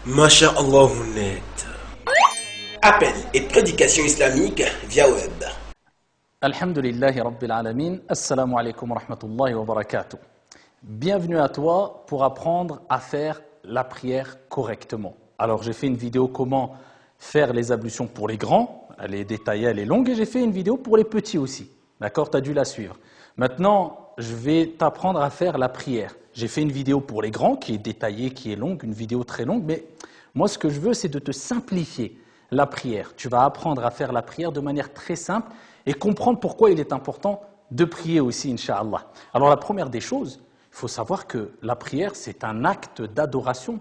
Masha'Allah net. Appel et prédication islamique via web. Alhamdulillahi Rabbil Alamin, Assalamu alaikum wa rahmatullahi wa barakatuh. Bienvenue à toi pour apprendre à faire la prière correctement. Alors j'ai fait une vidéo comment faire les ablutions pour les grands, elle est détaillée, elle est longue, et j'ai fait une vidéo pour les petits aussi. D'accord, tu as dû la suivre. Maintenant, je vais t'apprendre à faire la prière. J'ai fait une vidéo pour les grands qui est détaillée, qui est longue, une vidéo très longue, mais moi ce que je veux c'est de te simplifier la prière. Tu vas apprendre à faire la prière de manière très simple et comprendre pourquoi il est important de prier aussi, Inch'Allah. Alors la première des choses, il faut savoir que la prière c'est un acte d'adoration.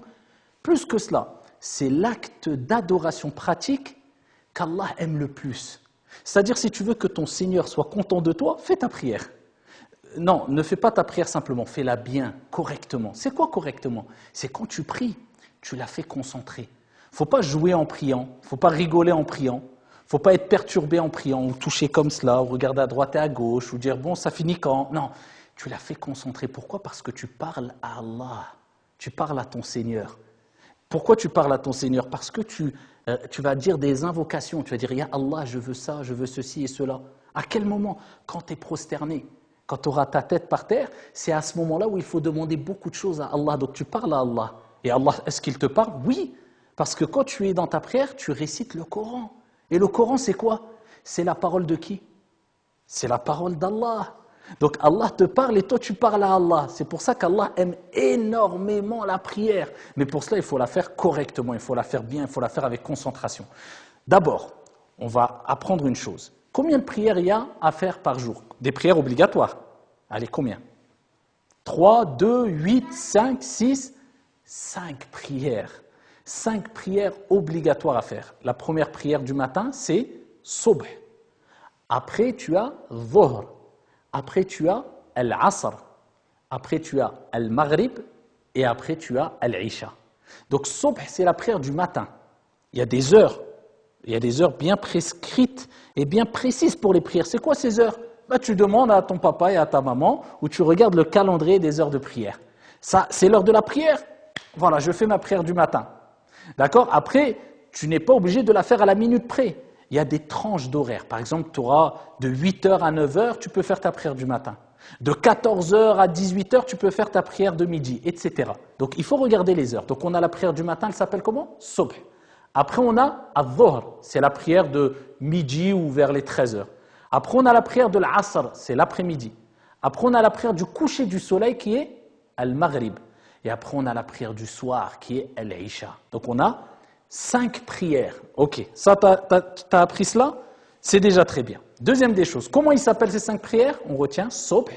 Plus que cela, c'est l'acte d'adoration pratique qu'Allah aime le plus. C'est-à-dire si tu veux que ton Seigneur soit content de toi, fais ta prière. Non, ne fais pas ta prière simplement, fais-la bien, correctement. C'est quoi correctement? C'est quand tu pries, tu la fais concentrer. Il ne faut pas jouer en priant, il ne faut pas rigoler en priant, il ne faut pas être perturbé en priant, ou toucher comme cela, ou regarder à droite et à gauche, ou dire bon, ça finit quand? Non, tu la fais concentrer. Pourquoi? Parce que tu parles à Allah, tu parles à ton Seigneur. Pourquoi tu parles à ton Seigneur? Parce que tu vas dire des invocations, tu vas dire « Ya Allah, je veux ça, je veux ceci et cela ». À quel moment? Quand tu es prosterné, quand tu auras ta tête par terre, c'est à ce moment-là où il faut demander beaucoup de choses à Allah. Donc tu parles à Allah. Et Allah, est-ce qu'il te parle? Oui, parce que quand tu es dans ta prière, tu récites le Coran. Et le Coran, c'est quoi? C'est la parole de qui? C'est la parole d'Allah. Donc Allah te parle et toi tu parles à Allah. C'est pour ça qu'Allah aime énormément la prière. Mais pour cela, il faut la faire correctement, il faut la faire bien, il faut la faire avec concentration. D'abord, on va apprendre une chose. Combien de prières il y a à faire par jour? Des prières obligatoires. Allez, combien? 3, 2, 8, 5, 6, 5 prières. 5 prières obligatoires à faire. La première prière du matin, c'est Subh. Après, tu as Dhuhr. Après, tu as Al-Asr. Après, tu as Al-Maghrib. Et après, tu as Al-Isha. Donc, Subh, c'est la prière du matin. Il y a des heures. Il y a des heures bien prescrites et bien précises pour les prières. C'est quoi ces heures? Tu demandes à ton papa et à ta maman ou tu regardes le calendrier des heures de prière. Ça, c'est l'heure de la prière. Voilà, je fais ma prière du matin. D'accord? Après, tu n'es pas obligé de la faire à la minute près. Il y a des tranches d'horaire. Par exemple, tu auras de 8h à 9h, tu peux faire ta prière du matin. De 14h à 18h, tu peux faire ta prière de midi, etc. Donc, il faut regarder les heures. Donc, on a la prière du matin, elle s'appelle comment? Subh. Après, on a Al-Dhuhr, c'est la prière de midi ou vers les 13h. Après, on a la prière de l'Asr, c'est l'après-midi. Après, on a la prière du coucher du soleil qui est Al-Maghrib. Et après, on a la prière du soir qui est Al-Isha. Donc, on a 5 prières. Ok, ça, t'as appris cela? C'est déjà très bien. Deuxième des choses, comment ils s'appellent ces 5 prières? On retient Subh,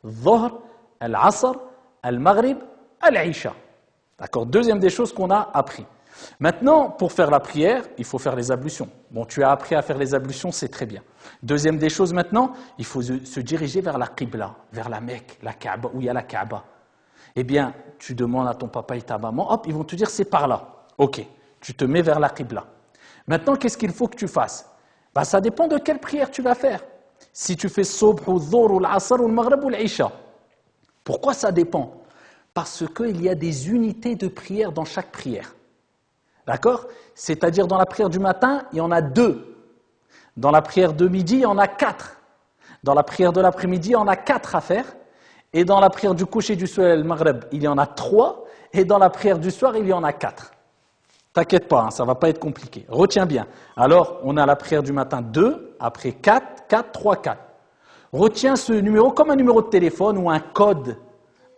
Dhuhr, Al-Asr, Al-Maghrib, Al-Isha. D'accord, deuxième des choses qu'on a appris. Maintenant, pour faire la prière, il faut faire les ablutions. Bon, tu as appris à faire les ablutions, c'est très bien. Deuxième des choses maintenant, il faut se diriger vers la Qibla, vers la Mecque, la Kaaba, où il y a la Kaaba. Eh bien, tu demandes à ton papa et ta maman, hop, ils vont te dire c'est par là. Ok, tu te mets vers la Qibla. Maintenant, qu'est-ce qu'il faut que tu fasses? Ça dépend de quelle prière tu vas faire. Si tu fais Subh, ou Dhuhr, ou l'Asr, ou le Maghrib, ou l'Isha. Pourquoi ça dépend? Parce qu'il y a des unités de prière dans chaque prière. D'accord? C'est-à-dire dans la prière du matin, il y en a 2. Dans la prière de midi, il y en a 4. Dans la prière de l'après-midi, il y en a 4 à faire. Et dans la prière du coucher du soleil, le Maghreb, il y en a 3. Et dans la prière du soir, il y en a 4. T'inquiète pas, hein, ça ne va pas être compliqué. Retiens bien. Alors, on a la prière du matin 2, après 4, 4, 3, 4. Retiens ce numéro comme un numéro de téléphone ou un code.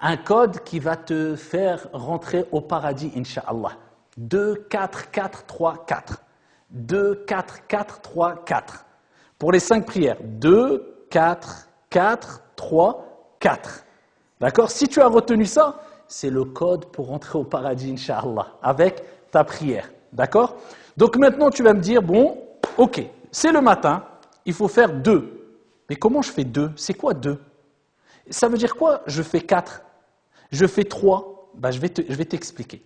Un code qui va te faire rentrer au paradis, Inch'Allah. 2, 4, 4, 3, 4. 2, 4, 4, 3, 4. Pour les 5 prières, 2, 4, 4, 3, 4. D'accord? Si tu as retenu ça, c'est le code pour rentrer au paradis, Inch'Allah, avec ta prière. D'accord? Donc maintenant, tu vas me dire, bon, ok, c'est le matin, il faut faire 2. Mais comment je fais 2? C'est quoi 2? Ça veut dire quoi? Je fais 4. Je fais 3. Je vais t'expliquer.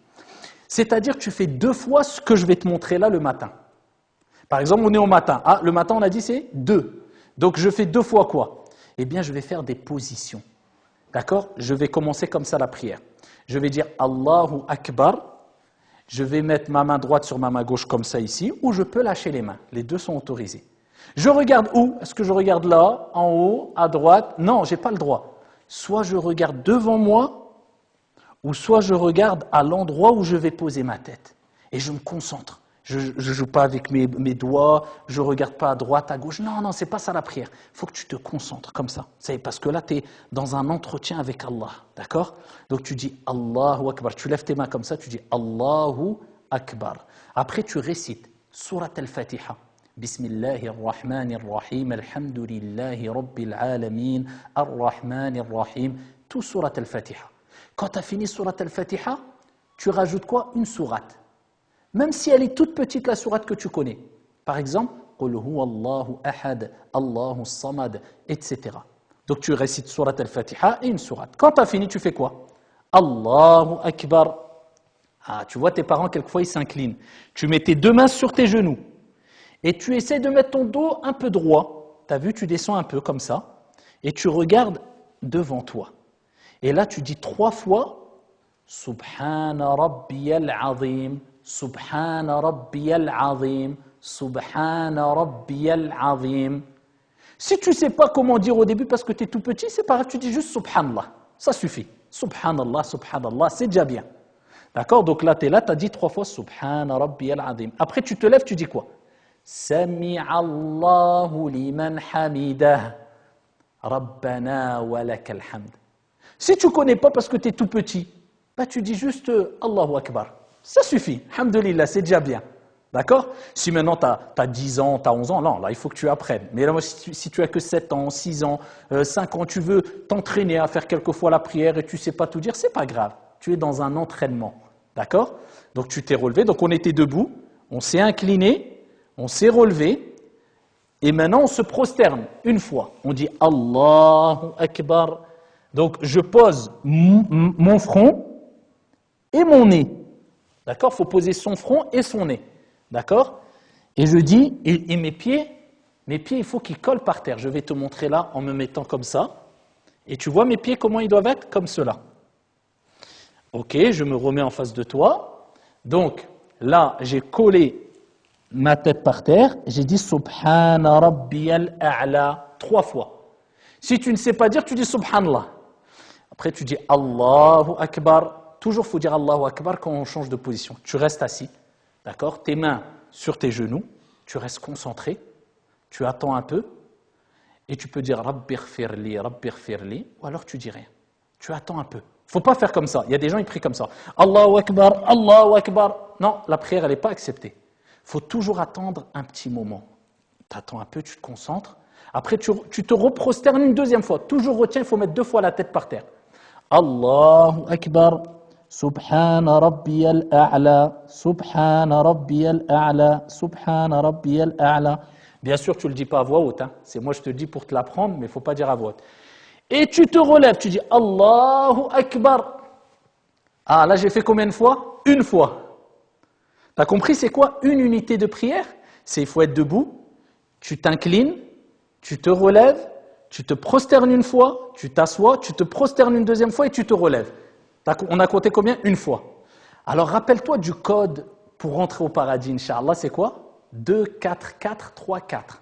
C'est-à-dire que tu fais 2 fois ce que je vais te montrer là le matin. Par exemple, on est au matin. Ah, le matin, on a dit c'est 2. Donc, je fais 2 fois quoi? Eh bien, je vais faire des positions. D'accord? Je vais commencer comme ça la prière. Je vais dire Allahu Akbar. Je vais mettre ma main droite sur ma main gauche comme ça ici, ou je peux lâcher les mains. Les deux sont autorisés. Je regarde où? Est-ce que je regarde là, en haut, à droite? Non, je n'ai pas le droit. Soit je regarde devant moi, ou soit je regarde à l'endroit où je vais poser ma tête. Et je me concentre. Je ne joue pas avec mes doigts, je ne regarde pas à droite, à gauche. Non, ce n'est pas ça la prière. Il faut que tu te concentres comme ça. C'est parce que là, tu es dans un entretien avec Allah. D'accord? Donc tu dis Allahu Akbar. Tu lèves tes mains comme ça, tu dis Allahu Akbar. Après, tu récites Surat al-Fatiha. Bismillahirrahmanirrahim. Alhamdulillahi Rabbil Alamin. Ar-Rahmanir-Rahim. Tout Surat al-Fatiha. Quand tu as fini Surat al-Fatiha, tu rajoutes quoi? Une sourate. Même si elle est toute petite, la sourate que tu connais. Par exemple, Qul huwa Allahu ahad, Allahu samad, etc. Donc tu récites Surat al-Fatiha et une sourate. Quand tu as fini, tu fais quoi? Allahu Akbar. Ah, tu vois tes parents, quelquefois, ils s'inclinent. Tu mets tes deux mains sur tes genoux et tu essaies de mettre ton dos un peu droit. Tu as vu, tu descends un peu comme ça et tu regardes devant toi. Et là, tu dis 3 fois Subhana Rabbiyal Azim. Subhana Rabbiyal Azim, Subhana Rabbiyal Azim. Si tu ne sais pas comment dire au début parce que tu es tout petit, c'est pas grave, tu dis juste Subhanallah. Ça suffit. Subhanallah, Subhanallah, c'est déjà bien. D'accord? Donc là, tu es là, tu as dit 3 fois Subhana Rabbiyal Azim. Après, tu te lèves, tu dis quoi? Sami'allahu liman hamidah. Rabbana wa lakal hamd. Si tu ne connais pas parce que tu es tout petit, bah, tu dis juste Allahu Akbar. Ça suffit, alhamdoulilah, c'est déjà bien. D'accord? Si maintenant tu as 10 ans, tu as 11 ans, non, là il faut que tu apprennes. Mais là, si tu as que 7 ans, 6 ans, 5 ans, tu veux t'entraîner à faire quelquefois la prière et tu ne sais pas tout dire, c'est pas grave. Tu es dans un entraînement. D'accord? Donc tu t'es relevé, donc on était debout, on s'est incliné, on s'est relevé et maintenant on se prosterne une fois. On dit Allahu Akbar. Donc je pose mon front et mon nez. D'accord? Il faut poser son front et son nez. D'accord? Et je dis, et mes pieds, il faut qu'ils collent par terre. Je vais te montrer là en me mettant comme ça. Et tu vois mes pieds, comment ils doivent être? Comme cela. Ok, je me remets en face de toi. Donc, là, j'ai collé ma tête par terre. J'ai dit Subhana Rabbiyal A'la 3 fois. Si tu ne sais pas dire, tu dis Subhanallah. Après, tu dis Allahu Akbar. Toujours, il faut dire Allahu Akbar quand on change de position. Tu restes assis, d'accord? Tes mains sur tes genoux, tu restes concentré, tu attends un peu, et tu peux dire Rabbighfirli, Rabbighfirli, ou alors tu dis rien. Tu attends un peu. Il ne faut pas faire comme ça. Il y a des gens qui prient comme ça. Allahu Akbar, Allahu Akbar. Non, la prière, elle n'est pas acceptée. Il faut toujours attendre un petit moment. Tu attends un peu, tu te concentres. Après, tu te reprosternes une deuxième fois. Toujours retiens, il faut mettre 2 fois la tête par terre. Allahu Akbar. Subhana Rabbiyal A'la, Subhana Rabbiyal A'la, Subhana Rabbiyal A'la. Bien sûr, tu ne le dis pas à voix haute. Hein. C'est moi, je te le dis pour te l'apprendre, mais il ne faut pas dire à voix haute. Et tu te relèves, tu dis Allahu Akbar. Ah, là, j'ai fait combien de fois? 1 fois. Tu as compris, c'est quoi une unité de prière? C'est il faut être debout, tu t'inclines, tu te relèves, tu te prosternes 1 fois, tu t'assois, tu te prosternes une 2e fois et tu te relèves. On a compté combien? 1 fois. Alors rappelle-toi du code pour rentrer au paradis, Inch'Allah, c'est quoi? 2, 4, 4, 3, 4.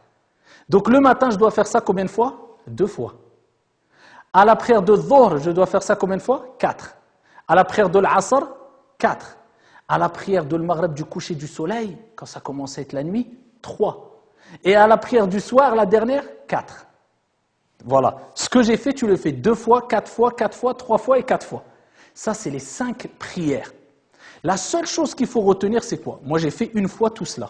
Donc le matin, je dois faire ça combien de fois? 2 fois. À la prière de Dhuhr, je dois faire ça combien de fois? 4. À la prière de l'Asr, 4. À la prière de l'Maghrib du coucher du soleil, quand ça commence à être la nuit, 3. Et à la prière du soir, la dernière, 4. Voilà. Ce que j'ai fait, tu le fais 2 fois, 4 fois, 4 fois, 3 fois et 4 fois. Ça, c'est les 5 prières. La seule chose qu'il faut retenir, c'est quoi? Moi, j'ai fait 1 fois tout cela.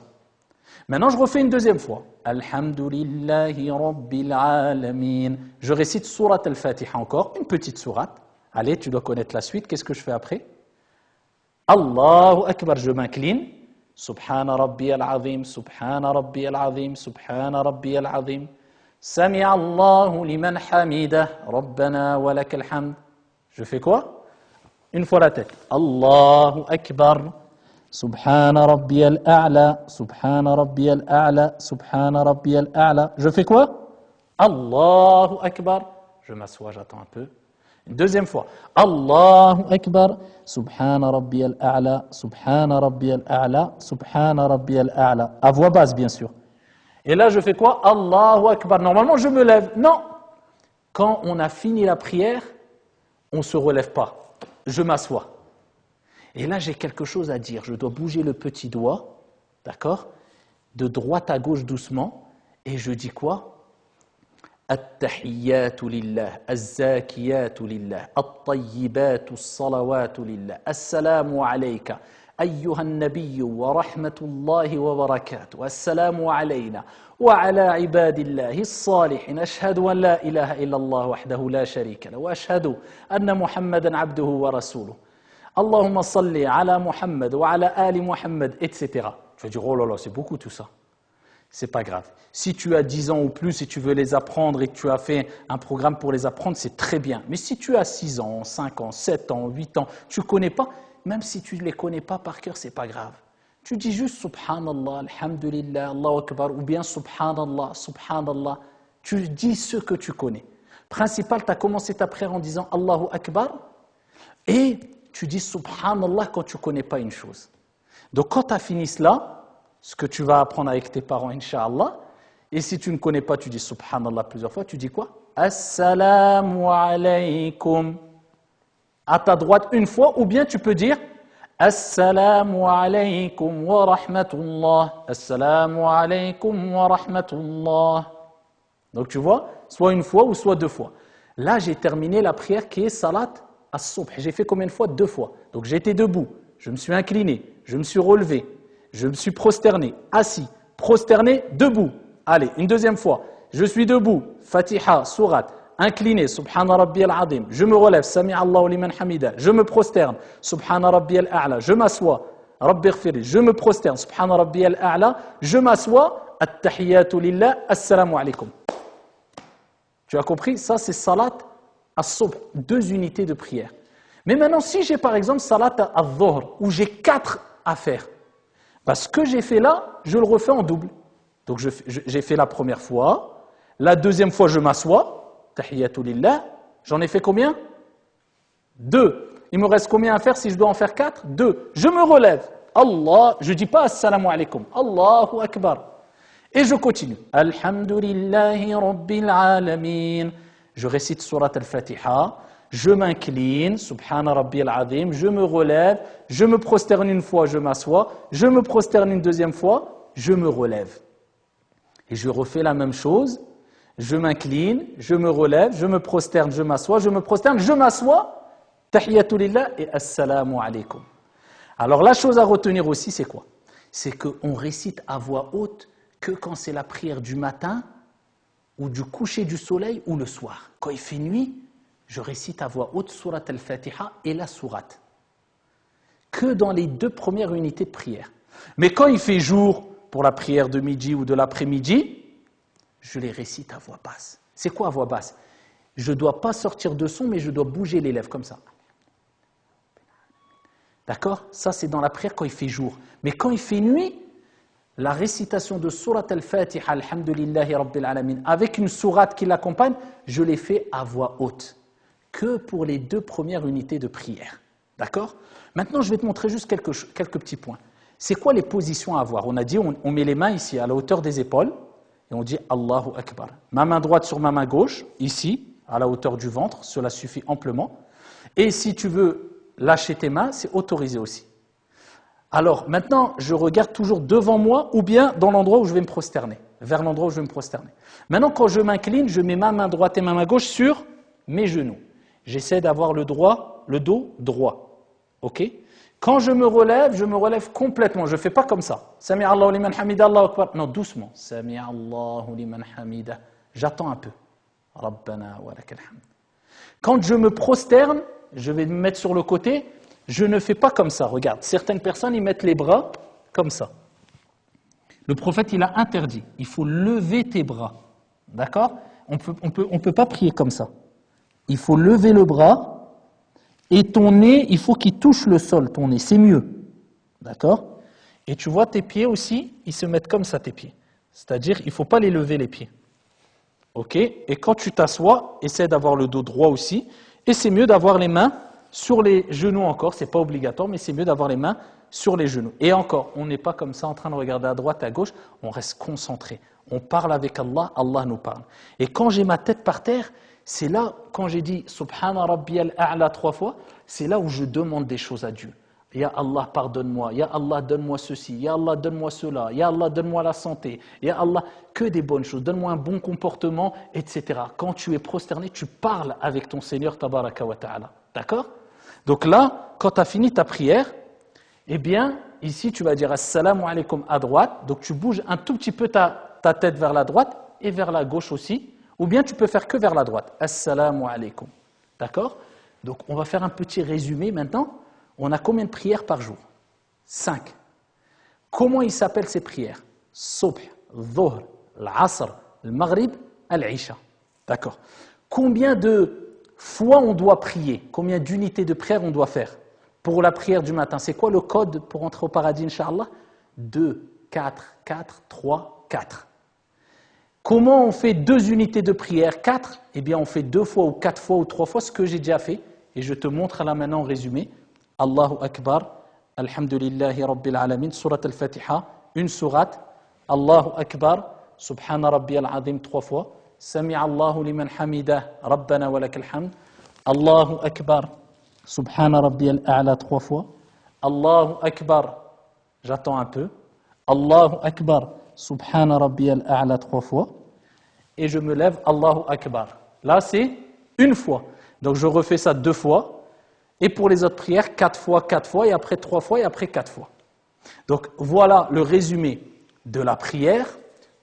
Maintenant, je refais une 2e fois. Alhamdulillahi Rabbil Alamin. Je récite Surat al-Fatiha encore, une petite sourate. Allez, tu dois connaître la suite. Qu'est-ce que je fais après? Allahu Akbar, je m'incline. Subhana Rabbiyal Azim, Subhana Rabbiyal Azim, Subhana Rabbiyal Azim. Sami'allahu liman hamidah, Rabbana wa lakal hamd. Je fais quoi? 1 fois la tête. Allahu Akbar. Subhana Rabbiyal A'la. Subhana Rabbiyal A'la. Subhana Rabbiyal A'la. Je fais quoi? Allahu Akbar. Je m'assois, j'attends un peu. Une deuxième fois. Allahu Akbar, Subhana Rabbiyal A'la, Subhana Rabbiyal A'la, Subhana Rabbiyal A'la. À voix basse, bien sûr. Et là, je fais quoi? Allahu Akbar. Normalement, je me lève. Non. Quand on a fini la prière, on ne se relève pas. Je m'assois. Et là, j'ai quelque chose à dire. Je dois bouger le petit doigt, d'accord? De droite à gauche doucement. Et je dis quoi? التحيات لله الزاكيات لله الطيبات الصلوات لله السلام عليك أيها النبي ورحمة الله وبركاته السلام علينا وعلى عباد الله الصالحين أشهد أن لا إله إلا الله وحده لا شريك له وأشهد أن محمدا عبده ورسوله اللهم صل على محمد وعلى آل محمد etc. Tu vas dire oh là là c'est beaucoup tout ça. C'est pas grave. Si tu as 10 ans ou plus et tu veux les apprendre et que tu as fait un programme pour les apprendre, c'est très bien. Mais si tu as 6 ans, 5 ans, 7 ans, 8 ans, tu ne connais pas, même si tu ne les connais pas par cœur, c'est pas grave. Tu dis juste Subhanallah, Alhamdulillah, Allahu Akbar, ou bien Subhanallah, Subhanallah. Tu dis ce que tu connais. Principal, tu as commencé ta prière en disant Allahu Akbar et tu dis Subhanallah quand tu ne connais pas une chose. Donc quand tu as fini cela, ce que tu vas apprendre avec tes parents, Inch'Allah. Et si tu ne connais pas, tu dis Subhanallah plusieurs fois, tu dis quoi? Assalamu alaykum. À ta droite une fois, ou bien tu peux dire Assalamu alaykum wa rahmatullah. Assalamu alaykum wa rahmatullah. Donc tu vois, soit une fois ou soit deux fois. Là, j'ai terminé la prière qui est Salat as-Subh. J'ai fait combien de fois? 2 fois. Donc j'étais debout, je me suis incliné, je me suis relevé. Je me suis prosterné, assis, prosterné, debout. Allez, une deuxième fois. Je suis debout, Fatiha, Surat, incliné, Subhana Rabbiyal Azim. Je me relève, Sami Allahu liman hamida. Je me prosterne, Subhana Rabbiyal A'la. Je m'assois, Rabbi ighfirli. Je me prosterne, Subhana Rabbiyal A'la. Je m'assois, At-Tahiyyatu lillah, Assalamu alaykum. Tu as compris? Ça, c'est Salat as-Subh, 2 unités de prière. Mais maintenant, si j'ai par exemple Salat al-Dhuhr, où j'ai 4 à faire, ce que j'ai fait là, je le refais en double. Donc j'ai fait la première fois, la deuxième fois je m'assois, Tahiyyatu lillah, j'en ai fait combien? 2. Il me reste combien à faire si je dois en faire 4? 2. Je me relève, Allah, je ne dis pas Assalamu alaykum, Allahu Akbar. Et je continue. Alhamdulillahi Rabbil Alamin. Je récite Surat al-Fatiha. Je m'incline, Subhana Rabbiyal Azim, je me relève, je me prosterne une fois, je m'assois, je me prosterne une deuxième fois, je me relève. Et je refais la même chose, je m'incline, je me relève, je me prosterne, je m'assois, je me prosterne, je m'assois, Tahiyyatu lillah et Assalamu alaykum. Alors la chose à retenir aussi, c'est quoi? C'est qu'on récite à voix haute que quand c'est la prière du matin, ou du coucher du soleil, ou le soir. Quand il fait nuit, je récite à voix haute Surat al-Fatiha et la sourate. Que dans les 2 premières unités de prière. Mais quand il fait jour, pour la prière de midi ou de l'après-midi, je les récite à voix basse. C'est quoi à voix basse? Je ne dois pas sortir de son, mais je dois bouger les lèvres comme ça. D'accord? Ça, c'est dans la prière quand il fait jour. Mais quand il fait nuit, la récitation de Surat al-Fatiha, Alhamdulillahi Rabbil Alamin, avec une sourate qui l'accompagne, je les fais à voix haute. Que pour les 2 premières unités de prière. D'accord? Maintenant, je vais te montrer juste quelques petits points. C'est quoi les positions à avoir? On a dit, on met les mains ici, à la hauteur des épaules, et on dit Allahu Akbar. Ma main droite sur ma main gauche, ici, à la hauteur du ventre, cela suffit amplement. Et si tu veux lâcher tes mains, c'est autorisé aussi. Alors, maintenant, je regarde toujours devant moi, ou bien dans l'endroit où je vais me prosterner, vers l'endroit où je vais me prosterner. Maintenant, quand je m'incline, je mets ma main droite et ma main gauche sur mes genoux. J'essaie d'avoir le dos droit. Ok? Quand je me relève complètement. Je ne fais pas comme ça. Sami Allahu liman hamida, Allahu Akbar. Non, doucement. Sami Allahu liman hamida. J'attends un peu. Rabbana wa lakal hamd. Quand je me prosterne, je vais me mettre sur le côté. Je ne fais pas comme ça. Regarde, certaines personnes, ils mettent les bras comme ça. Le prophète, il a interdit. Il faut lever tes bras. D'accord? On peut pas prier comme ça. Il faut lever le bras et ton nez, il faut qu'il touche le sol, ton nez, c'est mieux. D'accord? Et tu vois tes pieds aussi, ils se mettent comme ça, tes pieds. C'est-à-dire, il ne faut pas les lever les pieds. Ok? Et quand tu t'assois, essaie d'avoir le dos droit aussi. Et c'est mieux d'avoir les mains sur les genoux encore. C'est pas obligatoire, mais c'est mieux d'avoir les mains sur les genoux. Et encore, on n'est pas comme ça en train de regarder à droite, à gauche. On reste concentré. On parle avec Allah, Allah nous parle. Et quand j'ai ma tête par terre, c'est là, quand j'ai dit Subhana Rabbiyal A'la 3 fois, c'est là où je demande des choses à Dieu. Ya Allah, pardonne-moi. Ya Allah, donne-moi ceci. Ya Allah, donne-moi cela. Ya Allah, donne-moi la santé. Ya Allah, que des bonnes choses. Donne-moi un bon comportement, etc. Quand tu es prosterné, tu parles avec ton Seigneur, tabaraka wa ta'ala. D'accord? Donc là, quand tu as fini ta prière, eh bien, ici, tu vas dire Assalamu alaikum à droite. Donc tu bouges un tout petit peu ta tête vers la droite et vers la gauche aussi. Ou bien tu peux faire que vers la droite. Assalamu alaikum. D'accord? Donc on va faire un petit résumé maintenant. On a combien de prières par jour? 5. Comment ils s'appellent ces prières? Subh, Dhuhr, l'Asr, le Maghrib, l'Isha. D'accord. Combien de fois on doit prier? Combien d'unités de prière on doit faire? Pour la prière du matin, c'est quoi le code pour entrer au paradis, Inch'Allah? 2, 4, 4, 3, 4. Comment on fait 2 unités de prière? 4. Eh bien, on fait 2 fois ou 4 fois ou 3 fois ce que j'ai déjà fait. Et je te montre là maintenant en résumé. Allahu Akbar, Alhamdulillahi Rabbil Alamin, Surat Al-Fatiha, une sourate. Allahu Akbar, Subhana Rabbiyal Azim 3 fois. Sami Allahu liman hamidah, Rabbana wa lakal hamd. Allahu Akbar, Subhana Rabbiyal A'la 3 fois. Allahu Akbar, j'attends un peu. Allahu Akbar, Subhana Rabbiyal A'la 3 fois. Et je me lève, Allahu Akbar. Là, c'est une fois. Donc, je refais ça 2 fois. Et pour les autres prières, 4 fois, et après 3 fois, et après 4 fois. Donc, voilà le résumé de la prière.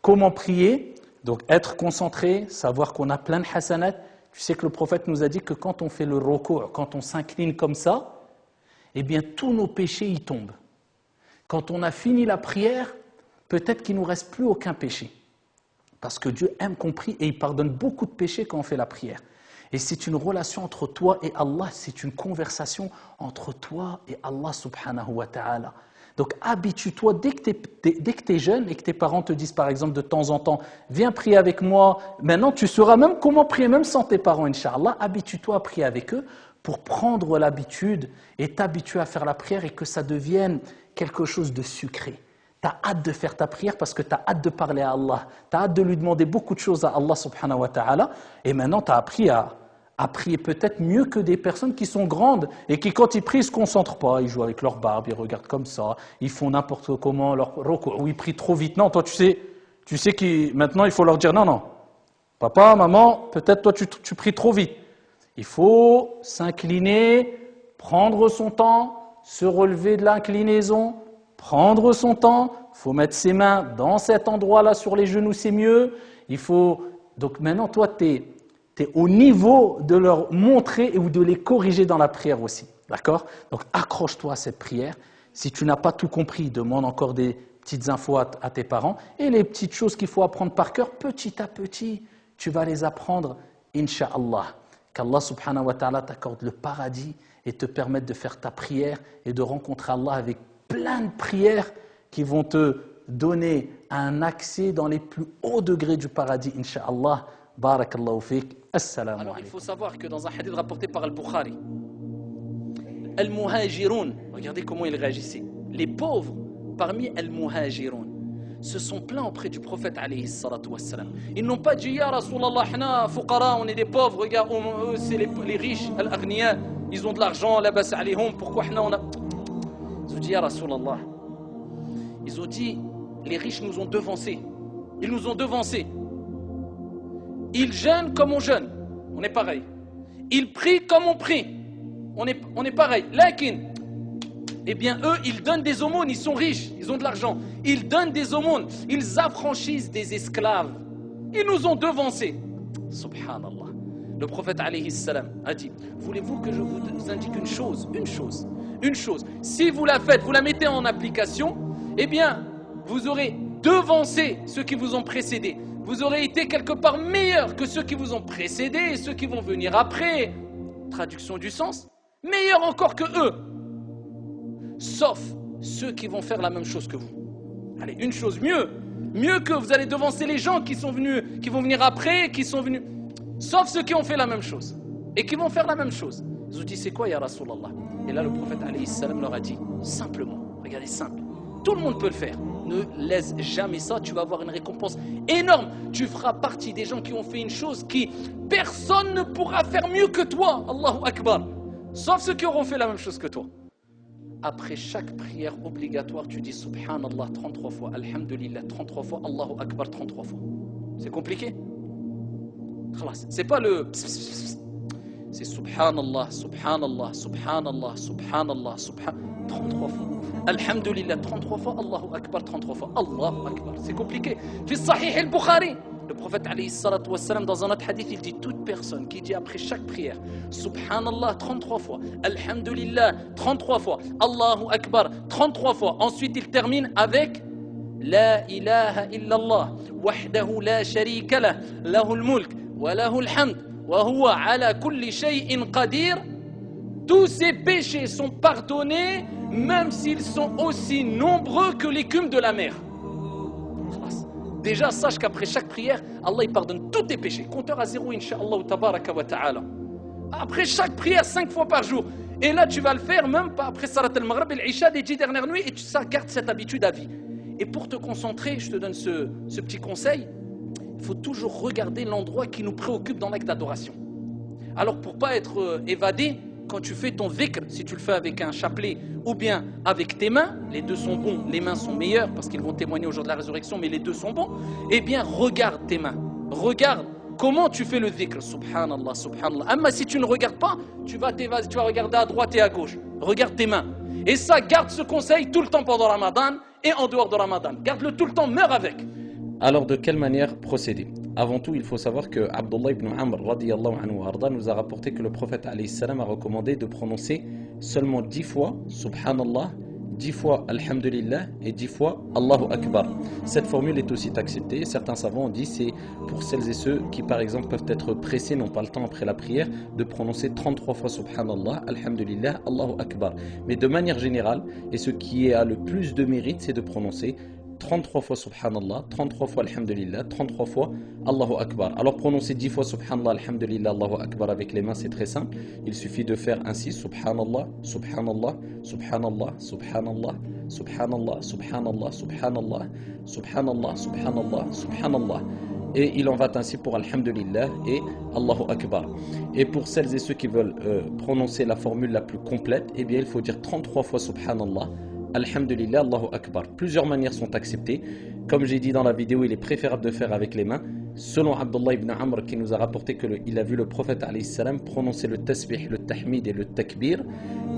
Comment prier? Donc, être concentré, savoir qu'on a plein de hasanat. Tu sais que le prophète nous a dit que quand on fait le ruku', quand on s'incline comme ça, eh bien, tous nos péchés y tombent. Quand on a fini la prière, peut-être qu'il ne nous reste plus aucun péché. Parce que Dieu aime qu'on prie et il pardonne beaucoup de péchés quand on fait la prière. Et c'est une relation entre toi et Allah, c'est une conversation entre toi et Allah subhanahu wa ta'ala. Donc habitue-toi, dès que tu es jeune et que tes parents te disent par exemple de temps en temps, viens prier avec moi, maintenant tu sauras même comment prier, même sans tes parents, Inch'Allah, habitue-toi à prier avec eux pour prendre l'habitude et t'habituer à faire la prière et que ça devienne quelque chose de sucré. Tu as hâte de faire ta prière parce que tu as hâte de parler à Allah, tu as hâte de lui demander beaucoup de choses à Allah subhanahu wa ta'ala et maintenant tu as appris à prier peut-être mieux que des personnes qui sont grandes et qui, quand ils prient, ne se concentrent pas. Ils jouent avec leur barbe, ils regardent comme ça, ils font n'importe comment, ou ils prient trop vite. Non, toi, tu sais que maintenant, il faut leur dire non. Papa, maman, peut-être toi, tu pries trop vite. Il faut s'incliner, prendre son temps, se relever de l'inclinaison, prendre son temps. Il faut mettre ses mains dans cet endroit-là, sur les genoux, c'est mieux. Donc maintenant, toi, tu es au niveau de leur montrer ou de les corriger dans la prière aussi. D'accord? Donc accroche-toi à cette prière. Si tu n'as pas tout compris, demande encore des petites infos à tes parents. Et les petites choses qu'il faut apprendre par cœur, petit à petit, tu vas les apprendre, Inch'Allah. Qu'Allah subhanahu wa ta'ala t'accorde le paradis et te permette de faire ta prière et de rencontrer Allah avec plein de prières qui vont te donner un accès dans les plus hauts degrés du paradis, Inch'Allah. Barakallahu fik. Assalamu alaikum. Alors il faut savoir que dans un hadith rapporté par Al-Bukhari, Al-Muhajiroun, regardez comment il réagissait. Les pauvres parmi Al-Muhajiroun se sont plaints auprès du prophète alayhi salatu wassalam. Ils n'ont pas dit Ya Rasulallah, hna fuqara, on est des pauvres, regarde, c'est les riches, Al-Aghniya, ils ont de l'argent, la bas alayhum, pourquoi hna on a. Ils ont dit Ya Rasulallah. Ils ont dit les riches nous ont devancés. Ils nous ont devancés. Ils jeûnent comme on jeûne, on est pareil. Ils prient comme on prie, on est pareil. Lakin, eh bien eux, ils donnent des aumônes, ils sont riches, ils ont de l'argent. Ils donnent des aumônes, ils affranchissent des esclaves. Ils nous ont devancés. Subhanallah. Le prophète alayhi salam a dit, voulez-vous que je vous indique une chose? Si vous la faites, vous la mettez en application, eh bien, vous aurez devancé ceux qui vous ont précédés. Vous aurez été quelque part meilleur que ceux qui vous ont précédés et ceux qui vont venir après. Traduction du sens, meilleur encore que eux. Sauf ceux qui vont faire la même chose que vous. Allez, une chose mieux, mieux que vous allez devancer les gens qui vont venir après, qui sont venus, sauf ceux qui ont fait la même chose et qui vont faire la même chose. Ils ont dit c'est quoi ya Rasulallah? Et là le prophète alayhi salam leur a dit simplement, regardez simple, tout le monde peut le faire, ne laisse jamais ça, tu vas avoir une récompense énorme, tu feras partie des gens qui ont fait une chose qui personne ne pourra faire mieux que toi, Allahu Akbar, sauf ceux qui auront fait la même chose que toi. Après chaque prière obligatoire, tu dis Subhanallah 33 fois, Alhamdulillah 33 fois, Allahu Akbar 33 fois. C'est compliqué? C'est pas le... C'est Subhanallah, Subhanallah, Subhanallah, Subhanallah, Subhanallah, 33 fois. Alhamdulillah 33 fois, Allahu Akbar 33 fois, Allahu Akbar. C'est compliqué. Fi Sahih al-Bukhari, le prophète alayhi salatu wassalam, dans un autre hadith, il dit toute personne qui dit après chaque prière Subhanallah 33 fois, Alhamdulillah 33 fois, Allahu Akbar 33 fois. Ensuite il termine avec La ilaha illallah, wahdahu la sharika lah, lahul mulk, wa lahul hamd, wa huwa ala kulli shay'in qadir. Tous ces péchés sont pardonnés, même s'ils sont aussi nombreux que l'écume de la mer. Déjà, sache qu'après chaque prière, Allah il pardonne tous tes péchés. Compteur à zéro, incha'Allah, tabaraka wa ta'ala. Après chaque prière, 5 fois par jour. Et là, tu vas le faire même pas après Salat al-Maghrib et l'Isha des 10 dernières nuits, et tu gardes cette habitude à vie. Et pour te concentrer, je te donne ce petit conseil, il faut toujours regarder l'endroit qui nous préoccupe dans l'acte d'adoration. Alors pour ne pas être évadé, quand tu fais ton dhikr, si tu le fais avec un chapelet ou bien avec tes mains, les deux sont bons, les mains sont meilleures parce qu'ils vont témoigner au jour de la résurrection, mais les deux sont bons, eh bien regarde tes mains, regarde comment tu fais le dhikr, subhanallah, subhanallah. Mais si tu ne regardes pas, tu vas regarder à droite et à gauche, regarde tes mains. Et ça, garde ce conseil tout le temps pendant Ramadan et en dehors de Ramadan, garde-le tout le temps, meurs avec. Alors de quelle manière procéder? Avant tout, il faut savoir que Abdullah ibn Amr radiyallahu anhu arda nous a rapporté que le prophète alayhi salam a recommandé de prononcer seulement 10 fois Subhanallah, 10 fois Alhamdulillah et 10 fois Allahu Akbar. Cette formule est aussi acceptée. Certains savants ont dit c'est pour celles et ceux qui par exemple peuvent être pressés, n'ont pas le temps après la prière, de prononcer 33 fois Subhanallah, Alhamdulillah, Allahu Akbar. Mais de manière générale, et ce qui a le plus de mérite, c'est de prononcer 33 fois Subhanallah, 33 fois Alhamdulillah, 33 fois Allahu Akbar. Alors prononcer 10 fois Subhanallah, Alhamdulillah, Allahu Akbar avec les mains, c'est très simple. Il suffit de faire ainsi Subhanallah, Subhanallah, Subhanallah, Subhanallah, Subhanallah, Subhanallah, Subhanallah, Subhanallah, Subhanallah, Subhanallah. Et il en va ainsi pour Alhamdulillah et Allahu Akbar. Et pour celles et ceux qui veulent prononcer la formule la plus complète, eh bien il faut dire 33 fois Subhanallah, Alhamdulillah, Allahu Akbar. Plusieurs manières sont acceptées. Comme j'ai dit dans la vidéo, il est préférable de faire avec les mains. Selon Abdullah ibn Amr qui nous a rapporté qu'il a vu le prophète alayhi salam prononcer le tasbih, le tahmid et le takbir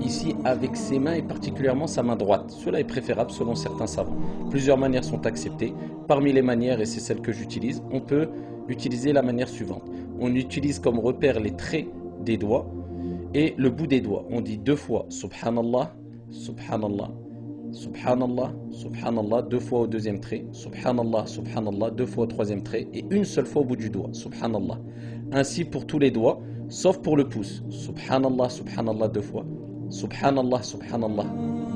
ici avec ses mains et particulièrement sa main droite. Cela est préférable selon certains savants. Plusieurs manières sont acceptées. Parmi les manières, et c'est celle que j'utilise, on peut utiliser la manière suivante. On utilise comme repère les traits des doigts et le bout des doigts. On dit 2 fois Subhanallah, Subhanallah, Subhanallah, Subhanallah, 2 fois au deuxième trait, Subhanallah, Subhanallah, 2 fois au troisième trait et une seule fois au bout du doigt, Subhanallah. Ainsi pour tous les doigts, sauf pour le pouce, Subhanallah, Subhanallah 2 fois, Subhanallah, Subhanallah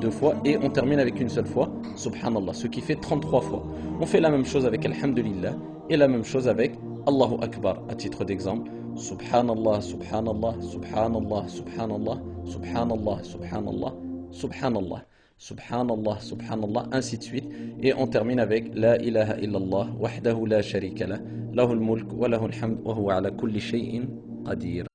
2 fois et on termine avec une seule fois, Subhanallah, ce qui fait 33 fois. On fait la même chose avec Alhamdulillah et la même chose avec Allahu Akbar. À titre d'exemple, Subhanallah, Subhanallah, Subhanallah, Subhanallah, Subhanallah, Subhanallah, Subhanallah. Subhanallah, Subhanallah, ainsi de suite. Et on termine avec La ilaha illallah, wahdahu la sharika lah, lahul mulk wa lahul hamd, wa huwa ala kulli shay'in qadir.